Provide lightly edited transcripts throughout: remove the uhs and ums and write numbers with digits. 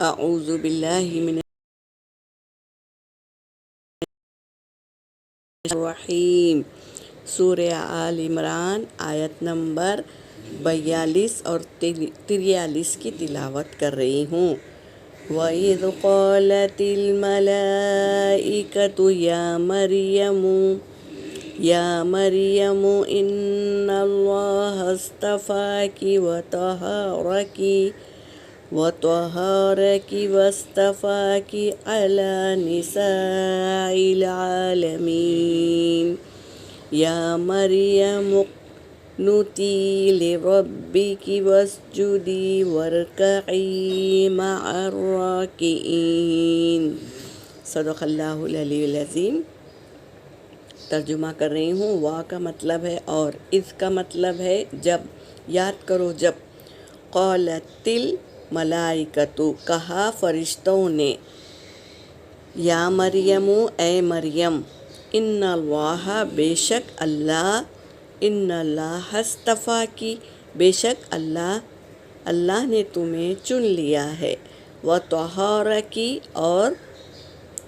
اعوذ باللہ من الرحیم۔ سورہ آل عمران آیت نمبر 42 اور 43 کی تلاوت کر رہی ہوں۔ وَإِذْ قَالَتِ الْمَلَائِكَةُ يَا مَرْيَمُ إِنَّ اللَّهَ اصْطَفَاكِ وَطَهَّرَكِ وَاصْطَفَاكِ عَلَى نِسَاءِ الْعَالَمِينَ يَا مَرْيَمُ اقْنُتِي لِرَبِّكِ وَاسْجُدِي وَارْكَعِي مَعَ الراکعین۔ صدق اللہ العلی العظیم۔ ترجمہ کر رہی ہوں۔ وا کا مطلب ہے اور، اذ کا مطلب ہے جب، یاد کرو جب۔ قالت الملائکۃ کہا فرشتوں نے، یا مریم اے مریم، ان اللہ بے شک اللہ، ان اللہ اصطفاکی بے شک اللہ نے تمہیں چن لیا ہے، وطہرکی اور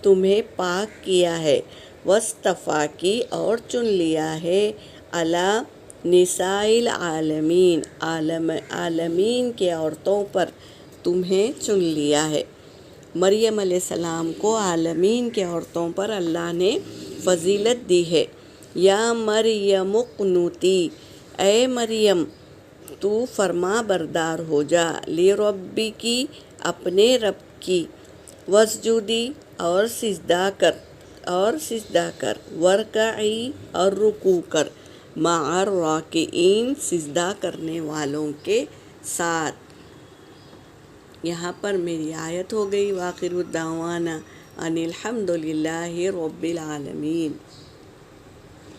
تمہیں پاک کیا ہے، واصطفاکی اور چن لیا ہے، علی نساء العالمین عالمین کے عورتوں پر تمہیں چن لیا ہے۔ مریم علیہ السلام کو عالمین کے عورتوں پر اللہ نے فضیلت دی ہے۔ یا مریم اقنتی اے مریم تو فرما بردار ہو جا، لربکی اپنے رب کی، واسجدی اور سجدہ کر، وارکعی اور رکوع کر، مع الراکعین سجدہ کرنے والوں کے ساتھ۔ یہاں پر میری آیت ہو گئی۔ وآخر دعوانا ان الحمد للہ رب العالمین۔